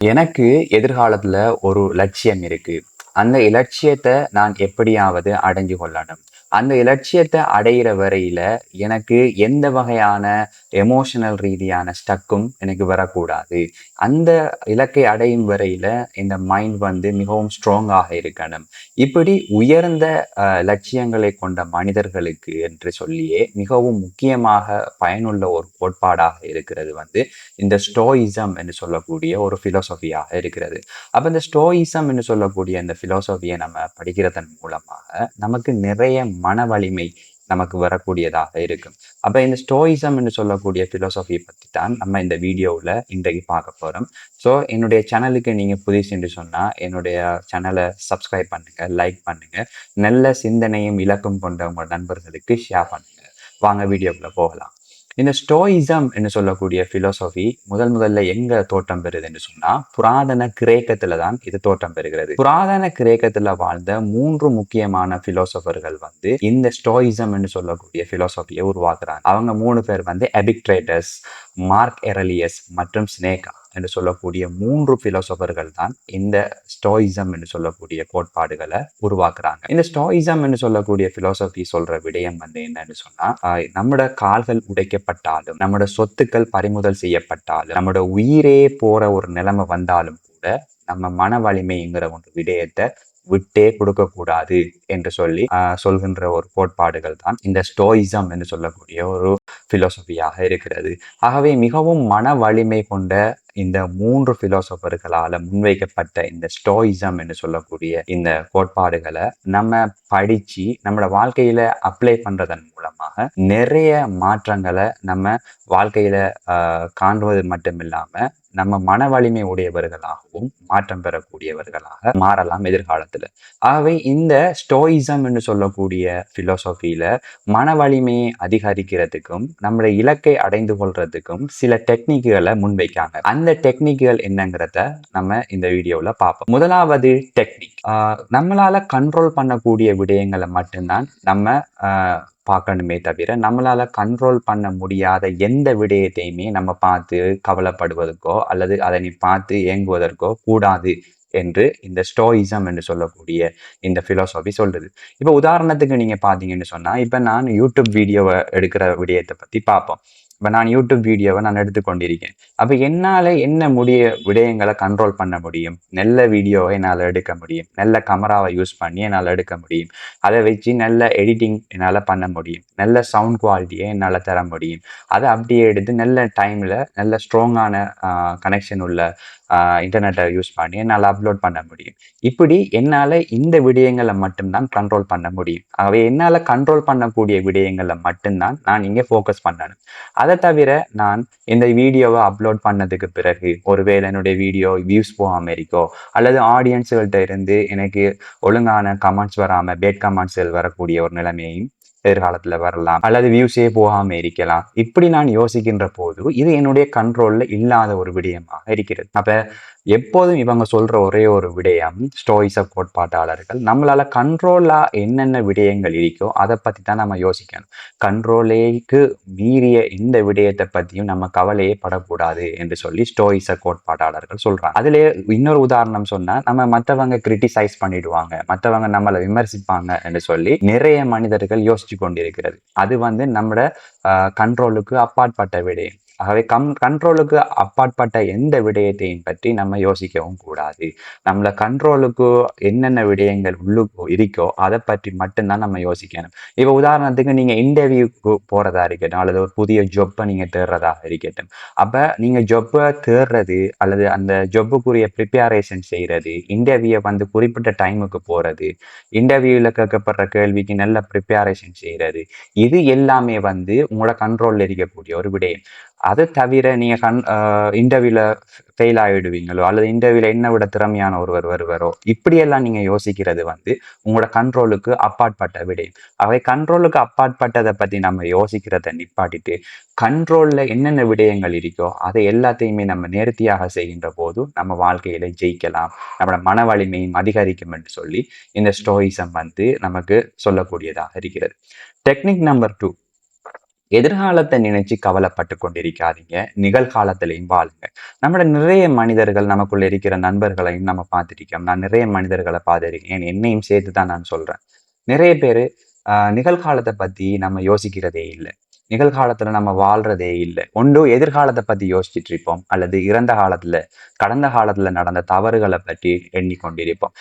எனக்கு எதிர்காலத்துல ஒரு லட்சியம் இருக்கு. அந்த இலட்சியத்த நான் எப்படியாவது அடைஞ்சு கொள்ளணும். அந்த இலட்சியத்த அடையிற வரையில எனக்கு எந்த வகையான எமோஷனல் ரீதியான ஸ்டக்கும் எனக்கு வரக்கூடாது. அந்த இலக்கை அடையும் வரையில இந்த மைண்ட் மிகவும் ஸ்ட்ராங்காக இருக்கணும். இப்படி உயர்ந்த லட்சியங்களை கொண்ட மனிதர்களுக்கு என்று சொல்லியே மிகவும் முக்கியமாக பயனுள்ள ஒரு கோட்பாடாக இருக்கிறது இந்த ஸ்டோயிசம் என்று சொல்லக்கூடிய ஒரு பிலோசபியாக இருக்கிறது. அப்ப இந்த ஸ்டோயிசம் என்று சொல்லக்கூடிய இந்த பிலோசபியை நம்ம படிக்கிறதன் மூலமாக நமக்கு நிறைய மன வலிமை நமக்கு வரக்கூடியதாக இருக்கும். அப்ப இந்த ஸ்டோயிசம் என்று சொல்லக்கூடிய பிலோசபியை பத்தி தான் நம்ம இந்த வீடியோவில் இன்றைக்கு பார்க்க போறோம். ஸோ என்னுடைய சேனலுக்கு நீங்க புதுசு என்று சொன்னா என்னுடைய சேனலை சப்ஸ்கிரைப் பண்ணுங்க, லைக் பண்ணுங்க, நல்ல சிந்தனையும் இலக்கும் கொண்ட உங்கள் நண்பர்களுக்கு ஷேர் பண்ணுங்க. வாங்க வீடியோக்குள்ள போகலாம். இந்த ஸ்டோயிசம் என்று சொல்லக்கூடிய பிலோசபி முதல்ல எங்க தோற்றம் பெறுது என்று சொன்னா புராதன கிரேக்கத்துல தான் இது தோற்றம் பெறுகிறது. புராதன கிரேக்கத்துல வாழ்ந்த 3 முக்கியமான பிலோசபர்கள் இந்த ஸ்டோயிசம் என்று சொல்லக்கூடிய பிலோசபியை உருவாக்குறாங்க. அவங்க 3 பேர் எபிக்ட்ரேட்டஸ், மார்க் எரலியஸ் மற்றும் ஸ்னேகா என்று சொல்லக்கூடிய 3 பிலோசபர்கள் தான் இந்த ஸ்டோயிசம் என்று சொல்லக்கூடிய கோட்பாடுகளை உருவாக்குறாங்க. இந்த ஸ்டோயிசம் என்று சொல்லக்கூடிய பிலோசபி சொல்ற விடயம் என்னன்னு சொன்னா நம்மட கால்கள் உடைக்கப்பட்டாலும், நம்மட சொத்துக்கள் பறிமுதல் செய்யப்பட்டாலும், நம்மட உயிரே போற ஒரு நிலைமை வந்தாலும் கூட நம்ம மன வலிமைங்கிற ஒரு விடயத்தை விட்டே கொடுக்க கூடாது என்று சொல்லி சொல்கின்ற ஒரு கோட்பாடுகள் தான் இந்த ஸ்டோயிசம் என்று சொல்லக்கூடிய ஒரு பிலோசபியாக இருக்கிறது. ஆகவே மிகவும் மன வலிமை கொண்ட இந்த 3 பிலோசபர்களால முன்வைக்கப்பட்ட இந்த ஸ்டோயிசம் என்று சொல்லக்கூடிய இந்த கோட்பாடுகளை நம்ம படிச்சு நம்மளோட வாழ்க்கையில அப்ளை பண்றதன் மூலமாக நிறைய மாற்றங்களை நம்ம வாழ்க்கையில காண்பது மட்டும் இல்லாம நம்ம மன வலிமை உடையவர்களாகவும் மாற்றம் பெறக்கூடியவர்களாக மாறலாம் எதிர்காலத்துல. ஆகவே இந்த ஸ்டோயிசம் என்று சொல்லக்கூடிய பிலோசபியில மன வலிமையை அதிகரிக்கிறதுக்கும் நம்மளோட இலக்கை அடைந்து கொள்றதுக்கும் சில டெக்னிக்குகளை முன்வைக்காங்க. அந்த டெக்னிக்குகள் என்னங்கிறத நம்ம இந்த வீடியோல பார்ப்போம். முதலாவது டெக்னிக், நம்மளால கண்ட்ரோல் பண்ணக்கூடிய விடயங்களை மட்டும்தான் நம்ம பார்க்கணுமே தவிர நம்மளால கண்ட்ரோல் பண்ண முடியாத எந்த விடயத்தையுமே நம்ம பார்த்து கவலைப்படுவதற்கோ அல்லது அதனை பார்த்து ஏங்குவதற்கோ கூடாது என்று இந்த ஸ்டோயிசம் என்று சொல்லக்கூடிய இந்த பிலோசபி சொல்றது. இப்ப உதாரணத்துக்கு நீங்க பாத்தீங்கன்னு சொன்னா இப்ப நான் யூடியூப் வீடியோவை எடுக்கிற விடயத்தை பத்தி பார்ப்போம். இப்ப நான் யூடியூப் வீடியோவை நான் எடுத்துக்கொண்டிருக்கேன். அப்ப என்னால என்ன விடயங்களை கண்ட்ரோல் பண்ண முடியும்? நல்ல வீடியோவை என்னால் எடுக்க முடியும், நல்ல கேமராவை யூஸ் பண்ணி என்னால் எடுக்க முடியும், அதை வச்சு நல்ல எடிட்டிங் என்னால் பண்ண முடியும், நல்ல சவுண்ட் குவாலிட்டியை என்னால் தர முடியும். அதை அப்படியே எடுத்து நல்ல டைம்ல நல்ல ஸ்ட்ராங்கான கனெக்ஷன் உள்ள இன்டர்நெட்டை யூஸ் பண்ணி என்னால் அப்லோட் பண்ண முடியும். இப்படி என்னால் இந்த விடயங்களை மட்டும்தான் கண்ட்ரோல் பண்ண முடியும். ஆகவே என்னால் கண்ட்ரோல் பண்ணக்கூடிய விடயங்களை மட்டும்தான் நான் இங்கே ஃபோக்கஸ் பண்ணணும். அதை தவிர நான் இந்த வீடியோவை அப்லோட் பண்ணதுக்கு பிறகு ஒருவேளை என்னுடைய வீடியோ வியூஸ் போகாம இருக்கோ அல்லது ஆடியன்ஸுகள்கிட்ட இருந்து எனக்கு ஒழுங்கான கமெண்ட்ஸ் வராம பேட் கமெண்ட்ஸ்கள் வரக்கூடிய ஒரு நிலைமையும் எதிர்காலத்துல வரலாம், அல்லது வியூஸே போகாம இருக்கலாம். இப்படி நான் யோசிக்கின்ற போது இது என்னுடைய கண்ட்ரோல்ல இல்லாத ஒரு விடயமாக இருக்கிறது. அப்ப எப்போதும் இவங்க சொல்ற ஒரே ஒரு விடயம், ஸ்டோயிச கோட்பாட்டாளர்கள், நம்மளால கண்ட்ரோலா என்னென்ன விடயங்கள் இருக்கோ அதை பத்தி தான் நம்ம யோசிக்கணும். கண்ட்ரோலேக்கு மீறிய இந்த விடயத்தை பத்தியும் நம்ம கவலையே படக்கூடாது என்று சொல்லி ஸ்டோயிச கோட்பாட்டாளர்கள் சொல்றாங்க. அதுல இன்னொரு உதாரணம் சொன்னா, நம்ம மற்றவங்க கிரிட்டிசைஸ் பண்ணிடுவாங்க, மற்றவங்க நம்மளை விமர்சிப்பாங்க என்று சொல்லி நிறைய மனிதர்கள் யோசிச்சு கொண்டிருக்கிறது. அது நம்மளோட கண்ட்ரோலுக்கு அப்பாற்பட்ட விடயம். ஆகவே கண்ட்ரோலுக்கு அப்பாற்பட்ட எந்த விடயத்தையும் பற்றி நம்ம யோசிக்கவும் கூடாது. நம்மள கண்ட்ரோலுக்கு என்னென்ன விடயங்கள் உள்ளுக்கு இருக்கோ அதை பற்றி மட்டும்தான் நம்ம யோசிக்கணும். இப்ப உதாரணத்துக்கு நீங்க இன்டர்வியூக்கு போறதா இருக்கட்டும், அல்லது ஒரு புதிய ஜொப்பை நீங்க தேடுறதாக இருக்கட்டும். அப்ப நீங்க ஜொப்பை தேடுறது அல்லது அந்த ஜொப்புக்குரிய ப்ரிப்பரேஷன் செய்யறது, இன்டர்வியூ குறிப்பிட்ட டைமுக்கு போறது, இன்டர்வியூல கேட்கப்படுற கேள்விக்கு நல்ல ப்ரிப்பரேஷன் செய்யறது, இது எல்லாமே உங்களோட கண்ட்ரோல்ல இருக்கக்கூடிய ஒரு விடயம். அதை தவிர நீங்க இன்டர்வியூல ஃபெயில் ஆகிடுவீங்களோ அல்லது இன்டர்வியூல என்ன விட திறமையான ஒருவர் வருவாரோ இப்படியெல்லாம் நீங்க யோசிக்கிறது உங்களோட கண்ட்ரோலுக்கு அப்பாற்பட்ட விடயம். அவை கண்ட்ரோலுக்கு அப்பாற்பட்டதை பத்தி நம்ம யோசிக்கிறத நிப்பாட்டிட்டு கண்ட்ரோல்ல என்னென்ன விடயங்கள் இருக்கோ அதை எல்லாத்தையுமே நம்ம நேர்த்தியாக செய்கின்ற போது நம்ம வாழ்க்கையில ஜெயிக்கலாம், நம்மளோட மன வலிமையும் அதிகரிக்கும் என்று சொல்லி இந்த ஸ்டோயிசம் நமக்கு சொல்லக்கூடியதாக இருக்கிறது. டெக்னிக் நம்பர் 2, எதிர்காலத்தை நினைச்சு கவலைப்பட்டு கொண்டிருக்காதீங்க. நிகழ்காலத்திலையும் வாழுங்க. நம்மளோட நிறைய மனிதர்கள் நமக்குள்ள இருக்கிற நண்பர்களையும் நம்ம பார்த்துருக்கோம். நான் நிறைய மனிதர்களை பார்த்துருக்கேன். என்னையும் சேர்த்து தான் நான் சொல்றேன். நிறைய பேரு நிகழ்காலத்தை பத்தி நம்ம யோசிக்கிறதே இல்ல. நிகழ்காலத்துல நம்ம வாழ்றதே இல்ல. ஒன்று எதிர்காலத்தை பத்தி யோசிச்சுட்டு இருப்போம். அல்லது இறந்த காலத்துல, கடந்த காலத்துல நடந்த தவறுகளை பற்றி எண்ணிக்கொண்டிருப்போம்.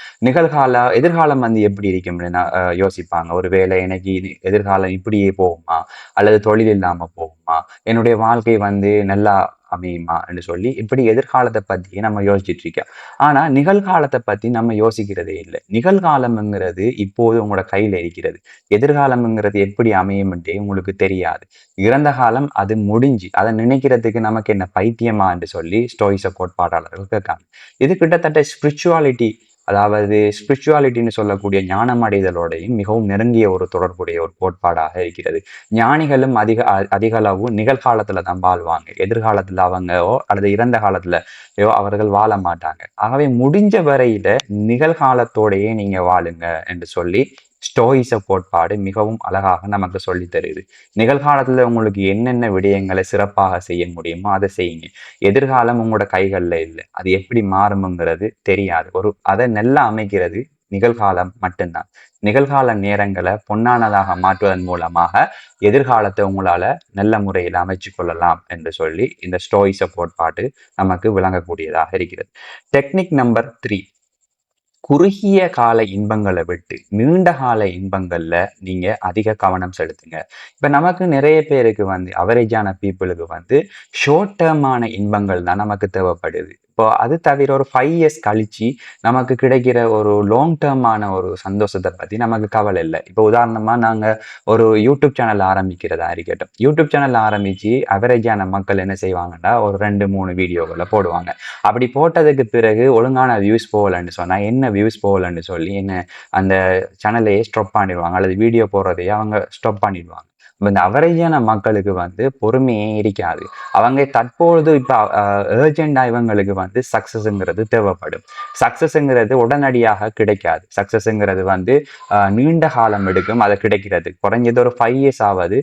எதிர்காலம் வந்து எப்படி இருக்கும்னு யோசிப்பாங்க. ஒருவேளை எனக்கு எதிர்காலம் இப்படியே போகுமா? அல்லது தொழில் இல்லாம போகுமா? என்னுடைய வாழ்க்கை வந்து நல்லா அமையுமா என்று சொல்லி இப்படி எதிர்காலத்தை பத்தி நம்ம யோசிச்சுட்டு இருக்கோம். ஆனா நிகழ்காலத்தை பத்தி நம்ம யோசிக்கிறதே இல்லை. நிகழ்காலம்ங்கிறது இப்போது உங்களோட கையில இருக்கிறது. எதிர்காலம்ங்கிறது எப்படி அமையும்ன்றே உங்களுக்கு தெரியாது. இறந்த காலம் அது முடிஞ்சு அதை நினைக்கிறதுக்கு நமக்கு என்ன பைத்தியமா என்று சொல்லி ஸ்டோயிச கோட்பாட்டாளர்கள் கேட்காங்க. இது கிட்டத்தட்ட ஸ்பிரிச்சுவாலிட்டி, அதாவது ஸ்பிரிச்சுவாலிட்டின்னு சொல்லக்கூடிய ஞானம் அடைதலோடையும் மிகவும் நெருங்கிய ஒரு தொடர்புடைய ஒரு கோட்பாடாக இருக்கிறது. ஞானிகளும் அதிக அளவு நிகழ்காலத்துல தான் வாழ்வாங்க. எதிர்காலத்துல அவங்கோ அல்லது இறந்த காலத்துலயோ அவர்கள் வாழ மாட்டாங்க. ஆகவே முடிஞ்ச வரையில நிகழ்காலத்தோடையே நீங்க வாழுங்க என்று சொல்லி ஸ்டோயிச கோட்பாடு மிகவும் அழகாக நமக்கு சொல்லி தருது. நிகழ்காலத்துல உங்களுக்கு என்னென்ன விடயங்களை சிறப்பாக செய்ய முடியுமோ அதை செய்யுங்க. எதிர்காலம் உங்களோட கைகள்ல இல்லை. அது எப்படி மாறும்ங்கிறது தெரியாது. அதை நல்லா அமைக்கிறது நிகழ்காலம் மட்டும்தான். நிகழ்கால நேரங்களை பொன்னானதாக மாற்றுவதன் மூலமாக எதிர்காலத்தை உங்களால நல்ல முறையில் அமைச்சு கொள்ளலாம் என்று சொல்லி இந்த ஸ்டோயிச கோட்பாடு நமக்கு விளங்கக்கூடியதாக இருக்கிறது. டெக்னிக் நம்பர் 3, குறுகிய கால இன்பங்களை விட்டு நீண்ட கால இன்பங்கள்ல நீங்க அதிக கவனம் செலுத்துங்க. இப்ப நமக்கு நிறைய பேருக்கு வந்து அவரேஜான பீப்புளுக்கு வந்து ஷார்ட் டேர்மான இன்பங்கள் தான் நமக்கு தேவைப்படுது. இப்போ அது தவிர ஒரு 5 இயர்ஸ் கழிச்சு நமக்கு கிடைக்கிற ஒரு லாங் டேர்மான ஒரு சந்தோஷத்தை பத்தி நமக்கு கவலை இல்லை. இப்போ உதாரணமா நாங்க ஒரு யூடியூப் சேனல் ஆரம்பிக்கிறதா இருக்கட்டும். யூடியூப் சேனல் ஆரம்பிச்சு அவரேஜான மக்கள் என்ன செய்வாங்கன்னா ஒரு 2-3 வீடியோக்களை போடுவாங்க. அப்படி போட்டதுக்கு பிறகு ஒழுங்கான வியூஸ் போகலன்னு சொன்னா என்ன வியூஸ் போகலன்னு சொல்லி என்ன அந்த சேனலையே ஸ்டாப் பண்ணிடுவாங்க, அல்லது வீடியோ போடுறதையே அவங்க ஸ்டாப் பண்ணிடுவாங்க. இந்த அவரேஜான மக்களுக்கு வந்து பொறுமையே இருக்காது. அவங்க தற்பொழுது இப்ப ஏர்ஜெண்டா இவங்களுக்கு வந்து சக்சஸ்ங்கிறது தேவைப்படும். சக்சஸ்ங்கிறது உடனடியாக கிடைக்காது. சக்சஸ்ங்கிறது வந்து நீண்ட காலம் எடுக்கும் அதை கிடைக்கிறது. குறைஞ்சது ஒரு 5 இயர்ஸ் ஆகுது.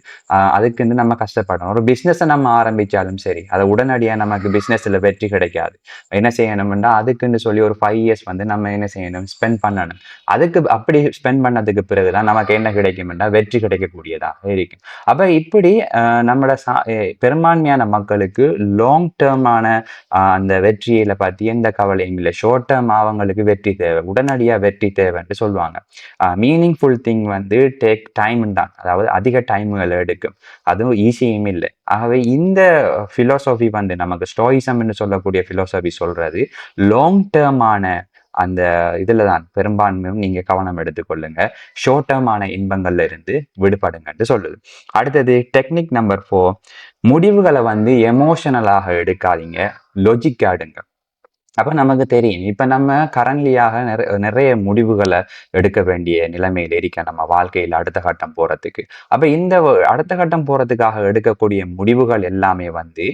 அதுக்குன்னு நம்ம கஷ்டப்படணும். ஒரு பிஸ்னஸை நம்ம ஆரம்பிச்சாலும் சரி, அதை உடனடியாக நமக்கு பிஸ்னஸ்ல வெற்றி கிடைக்காது. என்ன செய்யணும்னா அதுக்குன்னு சொல்லி ஒரு 5 இயர்ஸ் வந்து நம்ம என்ன செய்யணும், ஸ்பெண்ட் பண்ணணும். அதுக்கு அப்படி ஸ்பெண்ட் பண்ணதுக்கு பிறகுதான் நமக்கு என்ன கிடைக்கும்னா வெற்றி கிடைக்கக்கூடியதாக இருக்கும். அப்ப இப்படி நம்மளோட பெரும்பான்மையான மக்களுக்கு லாங் டேர்மான அந்த வெற்றியில பத்தி எந்த கவலையும் இல்லை. ஷார்ட் டேர்ம் அவங்களுக்கு வெற்றி தேவை, உடனடியா வெற்றி தேவைன்னு சொல்லுவாங்க. மீனிங்ஃபுல் திங் வந்து டேக் டைம் தான், அதாவது அதிக டைம்களை எடுக்கும், அதுவும் ஈஸியும் இல்லை. ஆகவே இந்த பிலோசபி வந்து நமக்கு ஸ்டோயிசம்னு சொல்லக்கூடிய பிலோசபி சொல்றது லாங் டேர்மான அந்த இதுல தான் பெரும்பான்மையும் நீங்க கவனம் எடுத்துக்கொள்ளுங்க. ஷார்ட் டேர்மான இன்பங்கள்ல இருந்து விடுபடுங்கன்னு சொல்லுது. அடுத்தது டெக்னிக் நம்பர் 4, முடிவுகளை வந்து எமோஷனலாக எடுக்காதீங்க, லொஜிக்கா எடுங்க. அப்ப நமக்கு தெரியும் இப்ப நம்ம கரண்ட்லியாக நிறைய முடிவுகளை எடுக்க வேண்டிய நிலைமையில இருக்க நம்ம வாழ்க்கையில அடுத்த கட்டம் போறதுக்கு. அப்ப இந்த அடுத்த கட்டம் போறதுக்காக எடுக்கக்கூடிய முடிவுகள் எல்லாமே வந்து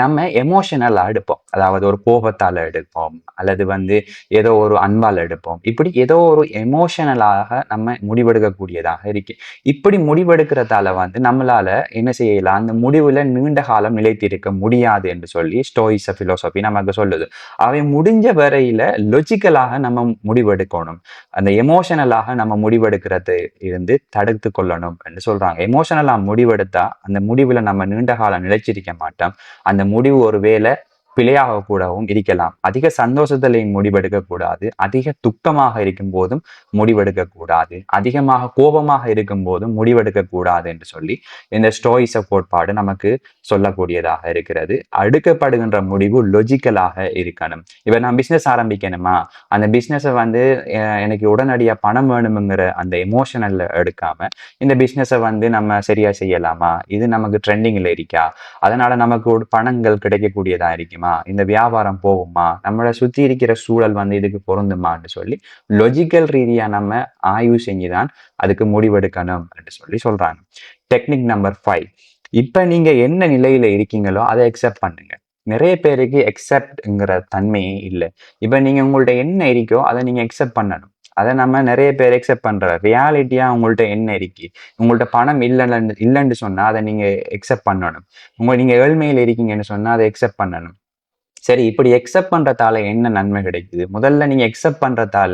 நம்ம எமோஷனலா எடுப்போம். அதாவது ஒரு கோபத்தால எடுப்போம், அல்லது வந்து ஏதோ ஒரு அன்பால் எடுப்போம். இப்படி ஏதோ ஒரு எமோஷனலாக நம்ம முடிவெடுக்கக்கூடியதாக இருக்கு. இப்படி முடிவெடுக்கிறதால வந்து நம்மளால என்ன செய்யலாம், அந்த முடிவுல நீண்ட காலம் நிலைத்திருக்க முடியாது என்று சொல்லி ஸ்டோயிச பிலோசபி நமக்கு சொல்லுது. அவை முடிஞ்ச வரையில லொஜிக்கலாக நம்ம முடிவெடுக்கணும். அந்த எமோஷனலாக நம்ம முடிவெடுக்கிறது இருந்து தடுத்து கொள்ளணும் என்று சொல்றாங்க. எமோஷனலா முடிவெடுத்தா அந்த முடிவுல நம்ம நீண்ட காலம் நிலைச்சிருக்க மாட்டோம். அந்த முடிவு ஒருவேளை பிழையாக கூடவும் இருக்கலாம். அதிக சந்தோஷத்திலையும் முடிவெடுக்க கூடாது, அதிக துக்கமாக இருக்கும் போதும் முடிவெடுக்க கூடாது, அதிகமாக கோபமாக இருக்கும் போதும் முடிவெடுக்க கூடாது என்று சொல்லி இந்த ஸ்டோயிச கோட்பாடு நமக்கு சொல்லக்கூடியதாக இருக்கிறது. அடுக்கப்படுகின்ற முடிவு லொஜிக்கலாக இருக்கணும். இப்ப நான் பிசினஸ் ஆரம்பிக்கணுமா, அந்த பிசினஸை வந்து எனக்கு உடனடியா பணம் வேணும்ங்கிற அந்த எமோஷனல்ல எடுக்காம இந்த பிசினஸை வந்து நம்ம சரியா செய்யலாமா, இது நமக்கு ட்ரெண்டிங்ல இருக்கா, அதனால நமக்கு பணங்கள் கிடைக்கக்கூடியதா இருக்குமா, இந்த வியாபாரம் போகுமா, நம்மளை சுத்தி இருக்கிற சூழல் வந்து இதுக்கு பொருந்துமான்னு சொல்லி லொஜிக்கல் ரீதியா நம்ம ஆய்வு செஞ்சுதான் அதுக்கு முடிவெடுக்கணும் என்று சொல்லி சொல்றாங்க. டெக்னிக் நம்பர் 5, இப்ப நீங்க என்ன நிலையில இருக்கீங்களோ அதை அக்செப்ட் பண்ணுங்க. நிறைய பேருக்கு அக்செப்ட்ங்கிற தன்மையே இல்லை. இப்ப நீங்க உங்கள்ட்ட என்ன இருக்கோ அதை நீங்க அக்செப்ட் பண்ணணும். அதை நம்ம நிறைய பேர் எக்ஸெப்ட் பண்ற ரியாலிட்டியா உங்கள்ட்ட என்ன இருக்கு. உங்கள்ட்ட பணம் இல்லைன்னு சொன்னா அதை நீங்க எக்ஸெப்ட் பண்ணணும். நீங்க ஏழ்மையில் இருக்கீங்கன்னு சொன்னா அதை எக்ஸெப்ட் பண்ணணும். சரி, இப்படி எக்ஸெப்ட் பண்றதால என்ன நன்மை கிடைக்குது? முதல்ல நீங்க எக்ஸெப்ட் பண்றதால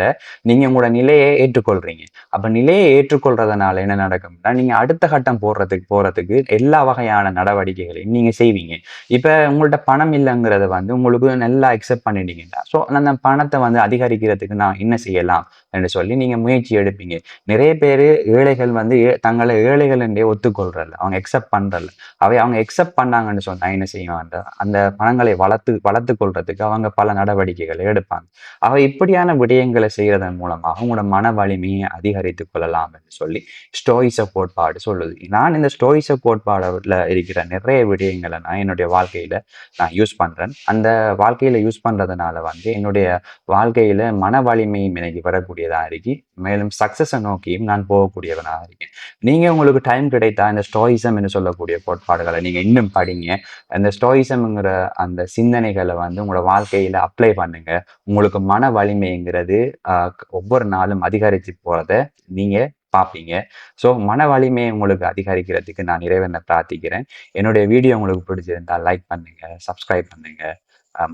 நீங்க உங்களோட நிலையை ஏற்றுக்கொள்றீங்க. அப்ப நிலையை ஏற்றுக்கொள்றதுனால என்ன நடக்கும்னா, நீங்க அடுத்த கட்டம் போறதுக்கு எல்லா வகையான நடவடிக்கைகளையும் நீங்க செய்வீங்க. இப்ப உங்கள்ட்ட பணம் இல்லங்கிறத உங்களுக்கு நல்லா அக்செப்ட் பண்ணிட்டீங்கன்னா, ஸோ அந்த பணத்த அதிகரிக்கிறதுக்கு நான் என்ன செய்யலாம்? என்று சொல்லி நீங்க முயற்சி எடுப்பீங்க. நிறைய பேரு ஏழைகள் தங்களை ஏழைகள் என்றே ஒத்துக்கொள்றதில்ல. அவங்க அக்செப்ட் பண்றதில்ல. அவங்க அக்செப்ட் பண்ணாங்கன்னு சொன்னா என்ன செய்வாங்க? அந்த பணங்களை வளர்த்துக் கொள்றதுக்கு அவங்க பல நடவடிக்கைகளை எடுப்பாங்க. இப்படியான விடயங்களை செய்யறதன் மூலமா அவங்களோட மன வலிமையை அதிகரித்துக் கொள்ளலாம் என்று சொல்லி ஸ்டோயிச கோட்பாடு சொல்லுது. நான் இந்த ஸ்டோயிச கோட்பாடுல இருக்கிற நிறைய விடயங்களை நான் என்னுடைய வாழ்க்கையில நான் யூஸ் பண்றேன். அந்த வாழ்க்கையில யூஸ் பண்றதுனால என்னுடைய வாழ்க்கையில மன வலிமையும் எனக்கு வரக்கூடியதா இருக்கு. மேலும் சக்சஸை நோக்கியும் நான் போகக்கூடியவனாக இருக்கேன். நீங்க உங்களுக்கு டைம் கிடைத்தா இந்த ஸ்டோயிசம் என்று சொல்லக்கூடிய கோட்பாடுகளை நீங்க இன்னும் படிங்க. அந்த ஸ்டோயிசம்ங்கிற அந்த சிந்தனைகளை உங்களோட வாழ்க்கையில அப்ளை பண்ணுங்க. உங்களுக்கு மன வலிமைங்கிறது ஒவ்வொரு நாளும் அதிகரித்து போறத நீங்க பார்ப்பீங்க. ஸோ மன வலிமையை உங்களுக்கு அதிகரிக்கிறதுக்கு நான் இறைவனை பிரார்த்திக்கிறேன். என்னுடைய வீடியோ உங்களுக்கு பிடிச்சிருந்தால் லைக் பண்ணுங்க, சப்ஸ்கிரைப் பண்ணுங்க.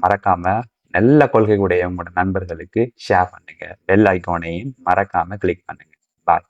மறக்காம நல்ல கொள்கை உடைய உங்களோட நண்பர்களுக்கு ஷேர் பண்ணுங்க. பெல் ஐகானையும் மறக்காம கிளிக் பண்ணுங்க. பாய்.